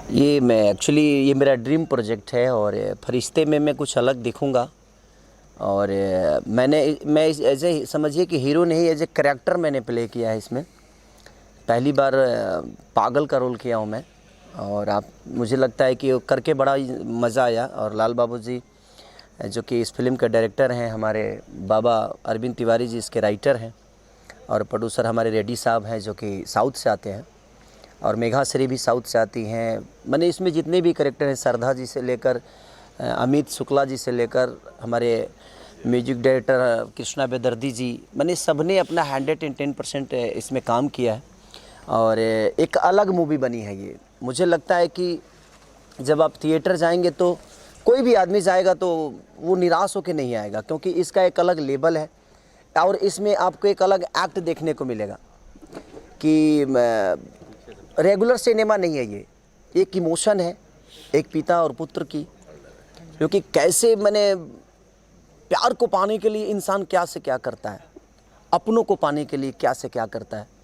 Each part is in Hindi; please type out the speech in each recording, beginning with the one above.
ये मेरा ड्रीम प्रोजेक्ट है और फरिश्ते में मैं कुछ अलग दिखूंगा। और मैं एज ए समझिए कि हीरो नहीं, एज ए करैक्टर मैंने प्ले किया है इसमें। पहली बार पागल का रोल किया हूँ मैं। और आप मुझे लगता है कि वो करके बड़ा ही मज़ा आया। और लाल बाबू जी जो कि इस फिल्म के डायरेक्टर हैं, हमारे बाबा अरविंद तिवारी जी इसके राइटर हैं, और प्रोड्यूसर हमारे रेड्डी साहब हैं जो कि साउथ से आते हैं, और मेघा श्री भी साउथ से आती हैं। मैंने इसमें जितने भी कैरेक्टर हैं, श्रद्धा जी से लेकर अमित शुक्ला जी से लेकर हमारे म्यूजिक डायरेक्टर कृष्णा बेदर्दी जी, मैंने सबने अपना 110% इसमें काम किया है। और एक अलग मूवी बनी है ये। मुझे लगता है कि जब आप थिएटर जाएंगे तो कोई भी आदमी जाएगा तो वो निराश होकर नहीं आएगा, क्योंकि इसका एक अलग लेवल है और इसमें आपको एक अलग एक्ट देखने को मिलेगा कि रेगुलर सिनेमा नहीं है ये। एक इमोशन है एक पिता और पुत्र की, क्योंकि कैसे मैंने प्यार को पाने के लिए इंसान क्या से क्या करता है, अपनों को पाने के लिए क्या से क्या करता है।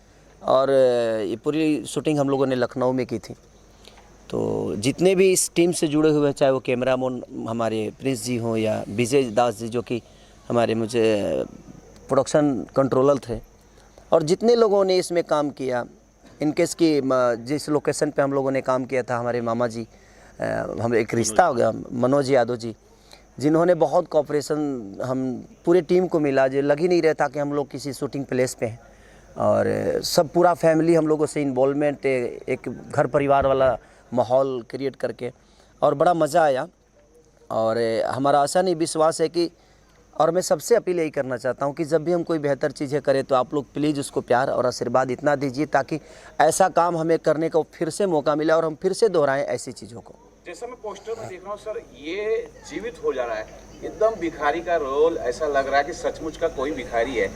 और ये पूरी शूटिंग हम लोगों ने लखनऊ में की थी। तो जितने भी इस टीम से जुड़े हुए, चाहे वो कैमरामैन हमारे प्रिंस जी हों या विजय दास जी जो कि हमारे मुझे प्रोडक्शन कंट्रोलर थे, और जितने लोगों ने इसमें काम किया, इनकेस की जिस लोकेशन पे हम लोगों ने काम किया था, हमारे मामा जी, हम एक रिश्ता हो गया मनोज यादव जी, जिन्होंने बहुत कोऑपरेशन हम पूरे टीम को मिला। जो लग ही नहीं रहा था कि हम लोग किसी शूटिंग प्लेस पे हैं, और सब पूरा फैमिली हम लोगों से इन्वॉल्वमेंट, एक घर परिवार वाला माहौल क्रिएट करके, और बड़ा मज़ा आया। और हमारा आशा नहीं विश्वास है कि, और मैं सबसे अपील यही करना चाहता हूं कि जब भी हम कोई बेहतर चीज़ें करें तो आप लोग प्लीज़ उसको प्यार और आशीर्वाद इतना दीजिए ताकि ऐसा काम हमें करने का फिर से मौका मिले और हम फिर से दोहराएं ऐसी चीज़ों को। जैसा मैं पोस्टर में देख रहा हूँ सर, ये जीवित हो जा रहा है, एकदम भिखारी का रोल, ऐसा लग रहा है कि सचमुच का कोई भिखारी है।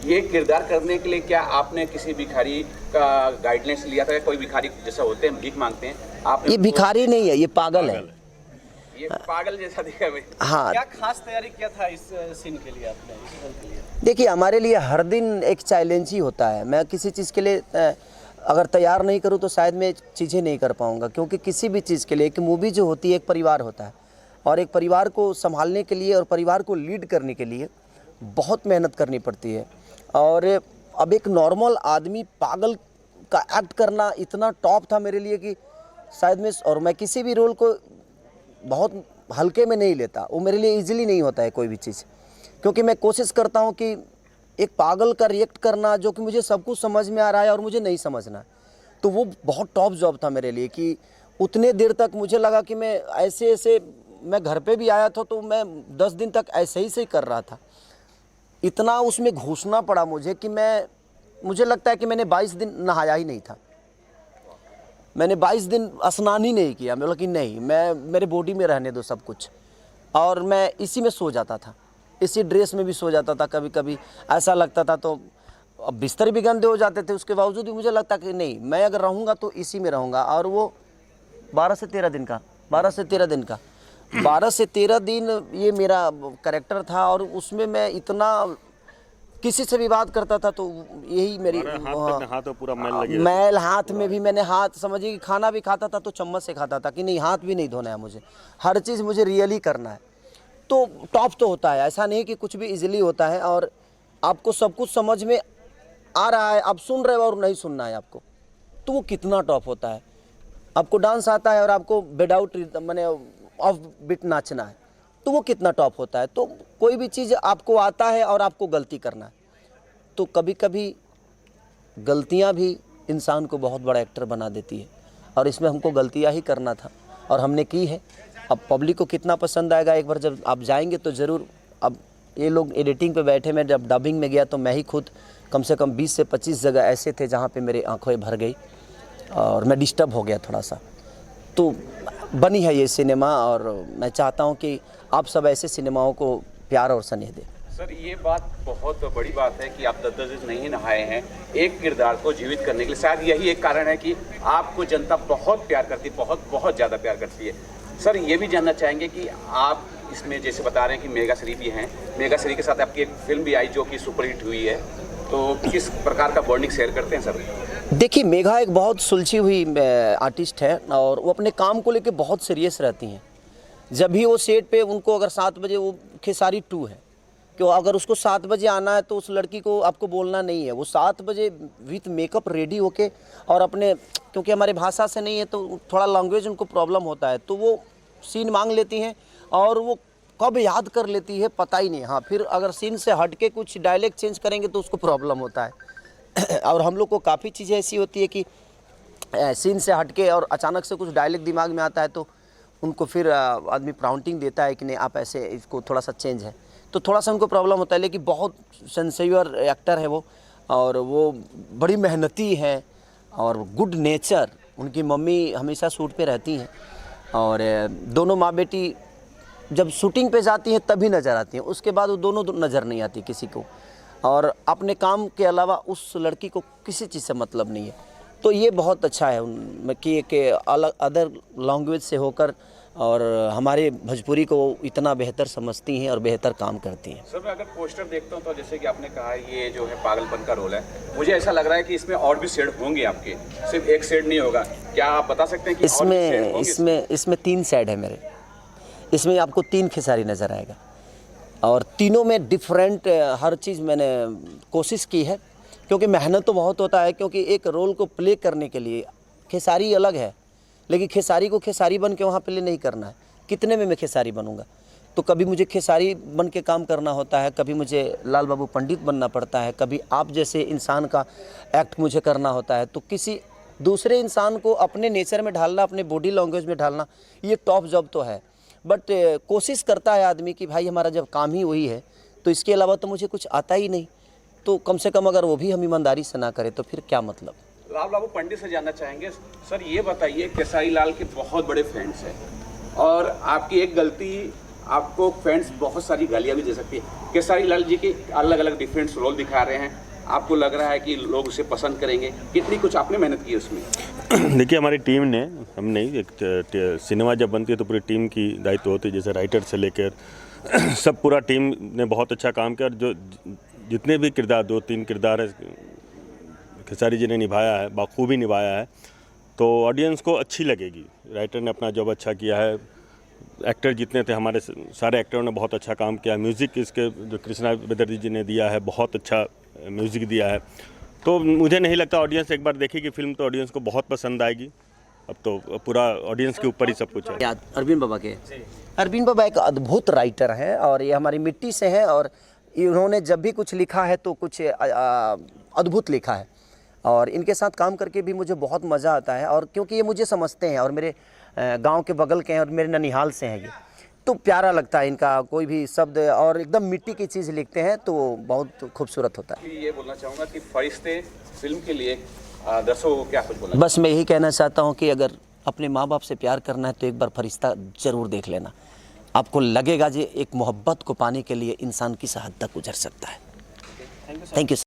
ये किरदार करने के लिए क्या आपने किसी भिखारी का गाइडलाइंस लिया था? कोई भिखारी जैसा होते हैं, भीख मांगते हैं, आप? ये भिखारी नहीं है, ये पागल है। ये पागल जैसा दिखा भाई। हाँ, क्या खास तैयारी किया था इस सीन के लिए आपने, इस रोल के लिए? देखिए, हमारे लिए हर दिन एक चैलेंज ही होता है। मैं किसी चीज़ के लिए अगर तैयार नहीं करूँ तो शायद मैं चीज़ें नहीं कर पाऊँगा, क्योंकि किसी भी चीज़ के लिए एक मूवी जो होती है एक परिवार होता है, और एक परिवार को संभालने के लिए और परिवार को लीड करने के लिए बहुत मेहनत करनी पड़ती है। और अब एक नॉर्मल आदमी पागल का एक्ट करना इतना टॉप था मेरे लिए कि शायद मैं किसी भी रोल को बहुत हल्के में नहीं लेता। वो मेरे लिए इजीली नहीं होता है कोई भी चीज़, क्योंकि मैं कोशिश करता हूँ कि एक पागल का रिएक्ट करना जो कि मुझे सब कुछ समझ में आ रहा है और मुझे नहीं समझना। तो वो बहुत टॉप जॉब था मेरे लिए कि उतने देर तक मुझे लगा कि मैं ऐसे मैं घर पे भी आया था तो मैं 10 दिन तक ऐसे ही से कर रहा था। इतना उसमें घुसना पड़ा मुझे कि मुझे लगता है कि मैंने 22 दिन नहाया ही नहीं था। मैंने 22 दिन स्नान ही नहीं किया। मैं बोला कि नहीं, मैं मेरे बॉडी में रहने दो सब कुछ। और मैं इसी में सो जाता था, इसी ड्रेस में भी सो जाता था। कभी कभी ऐसा लगता था, तो अब बिस्तर भी गंदे हो जाते थे, उसके बावजूद भी मुझे लगता कि नहीं, मैं अगर रहूँगा तो इसी में रहूँगा। और वो 12 से 13 दिन का 12 से 13 दिन ये मेरा कैरेक्टर था। और उसमें मैं इतना किसी से भी बात करता था तो यही मेरी हाथ पूरा मैल हाथ में भी, मैंने हाथ समझिए कि खाना भी खाता था तो चम्मच से खाता था कि नहीं, हाथ भी नहीं धोना है मुझे, हर चीज़ मुझे रियली करना है। तो टॉप तो होता है, ऐसा नहीं कि कुछ भी इजीली होता है। और आपको सब कुछ समझ में आ रहा है, आप सुन रहे हो और नहीं सुनना है आपको, तो वो कितना टॉप होता है। आपको डांस आता है और आपको विदाउट मैंने ऑफ बीट नाचना है, तो वो कितना टॉप होता है। तो कोई भी चीज़ आपको आता है और आपको गलती करना है, तो कभी कभी गलतियां भी इंसान को बहुत बड़ा एक्टर बना देती है। और इसमें हमको गलतियां ही करना था और हमने की है। अब पब्लिक को कितना पसंद आएगा, एक बार जब आप जाएंगे तो ज़रूर। अब ये लोग एडिटिंग पे बैठे, मैं जब डबिंग में गया तो मैं ही खुद कम से कम 20 से 25 जगह ऐसे थे जहाँ पे मेरी आंखें भर गई और मैं डिस्टर्ब हो गया थोड़ा सा। तो बनी है ये सिनेमा, और मैं चाहता हूँ कि आप सब ऐसे सिनेमाओं को प्यार और स्नेह दें। सर, ये बात बहुत बड़ी बात है कि आप 10-10 दिन नहीं नहाए हैं एक किरदार को जीवित करने के लिए। शायद यही एक कारण है कि आपको जनता बहुत प्यार करती है, बहुत ज़्यादा प्यार करती है। सर, ये भी जानना चाहेंगे कि आप इसमें जैसे बता रहे हैं कि मेघा श्री भी हैं, मेघा श्री के साथ आपकी एक फिल्म भी आई जो कि सुपरहिट हुई है, तो किस प्रकार का बॉन्डिंग शेयर करते हैं सर? देखिए, मेघा एक बहुत सुलझी हुई आर्टिस्ट है और वो अपने काम को लेके बहुत सीरियस रहती हैं। जब भी वो सेट पे उनको अगर 7 बजे, वो खेसारी 2 है कि अगर उसको 7 बजे आना है तो उस लड़की को आपको बोलना नहीं है, वो 7 बजे विथ मेकअप रेडी होके और अपने, क्योंकि हमारे भाषा से नहीं है तो थोड़ा लैंग्वेज उनको प्रॉब्लम होता है, तो वो सीन मांग लेती हैं और वो कब याद कर लेती है पता ही नहीं। हाँ, फिर अगर सीन से हट के कुछ डायलेक्ट चेंज करेंगे तो उसको प्रॉब्लम होता है। और हम लोग को काफ़ी चीज़ें ऐसी होती है कि सीन से हट के और अचानक से कुछ डायलेक्ट दिमाग में आता है तो उनको फिर आदमी प्राउंटिंग देता है कि नहीं आप ऐसे इसको थोड़ा सा चेंज है, तो थोड़ा सा उनको प्रॉब्लम होता है। लेकिन बहुत सिंसियर एक्टर है वो, और वो बड़ी मेहनती हैं और गुड नेचर। उनकी मम्मी हमेशा शूट पे रहती हैं और दोनों माँ बेटी जब शूटिंग पे जाती हैं तभी नज़र आती हैं, उसके बाद वो दोनों नज़र नहीं आती किसी को, और अपने काम के अलावा उस लड़की को किसी चीज़ से मतलब नहीं है। तो ये बहुत अच्छा है उनमें कि अलग अदर लैंग्वेज से होकर और हमारे भोजपुरी को इतना बेहतर समझती हैं और बेहतर काम करती हैं। सर, मैं अगर पोस्टर देखता हूँ तो जैसे कि आपने कहा ये जो है पागलपन का रोल है, मुझे ऐसा लग रहा है कि इसमें और भी शेड होंगे आपके, सिर्फ एक शेड नहीं होगा। क्या आप बता सकते हैं कि और भी शेड होंगे? इसमें 3 शेड है मेरे। इसमें आपको 3 खेसारी नज़र आएगा और तीनों में डिफरेंट हर चीज़ मैंने कोशिश की है, क्योंकि मेहनत तो बहुत होता है। क्योंकि एक रोल को प्ले करने के लिए खेसारी अलग है, लेकिन खेसारी को खेसारी बन के वहाँ प्ले नहीं करना है। कितने में मैं खेसारी बनूंगा? तो कभी मुझे खेसारी बन के काम करना होता है, कभी मुझे लाल बाबू पंडित बनना पड़ता है, कभी आप जैसे इंसान का एक्ट मुझे करना होता है। तो किसी दूसरे इंसान को अपने नेचर में ढालना, अपने बॉडी लैंग्वेज में ढालना, ये टॉप जॉब तो है। बट कोशिश करता है आदमी कि भाई हमारा जब काम ही वही है तो इसके अलावा तो मुझे कुछ आता ही नहीं, तो कम से कम अगर वो भी हम ईमानदारी से ना करें तो फिर क्या मतलब। लाल बाबू पंडित से जानना चाहेंगे, सर ये बताइए, खेसारी लाल के बहुत बड़े फैंस हैं और आपकी एक गलती आपको फैंस बहुत सारी गालियाँ भी दे सकती है। खेसारी लाल जी के अलग अलग डिफरेंट रोल दिखा रहे हैं, आपको लग रहा है कि लोग उसे पसंद करेंगे? कितनी कुछ आपने मेहनत की उसमें? देखिए, हमारी टीम ने, हम नहीं, एक सिनेमा जब बनती है तो पूरी टीम की दायित्व होती है, जैसे राइटर से लेकर सब पूरा टीम ने बहुत अच्छा काम किया। और जो जितने भी किरदार, 2-3 किरदार है खेसारी जी ने निभाया है, बखूबी निभाया है, तो ऑडियंस को अच्छी लगेगी। राइटर ने अपना जॉब अच्छा किया है, एक्टर जितने थे हमारे सारे एक्टरों ने बहुत अच्छा काम किया। म्यूज़िक इसके जो कृष्णा बेदर्जी जी ने दिया है, बहुत अच्छा म्यूज़िक दिया है। तो मुझे नहीं लगता ऑडियंस एक बार देखेगी फिल्म तो ऑडियंस को बहुत पसंद आएगी। अब तो पूरा ऑडियंस के ऊपर ही सब कुछ है। याद अरविंद बाबा के, अरविंद बाबा एक अद्भुत राइटर हैं और ये हमारी मिट्टी से हैं, और इन्होंने जब भी कुछ लिखा है तो कुछ अद्भुत लिखा है, और इनके साथ काम करके भी मुझे बहुत मज़ा आता है। और क्योंकि ये मुझे समझते हैं और मेरे गांव के बगल के हैं और मेरे ननिहाल से हैं ये, तो प्यारा लगता है इनका कोई भी शब्द, और एकदम मिट्टी की चीज़ लिखते हैं तो बहुत खूबसूरत होता है। ये बोलना चाहूँगा कि फरिश्ते फिल्म के लिए दर्शकों को क्या कुछ बोलना? बस मैं यही कहना चाहता हूँ कि अगर अपने माँ बाप से प्यार करना है तो एक बार फरिश्ता ज़रूर देख लेना। आपको लगेगा जी एक मोहब्बत को पाने के लिए इंसान किस हद तक गुजर सकता है। Thank you.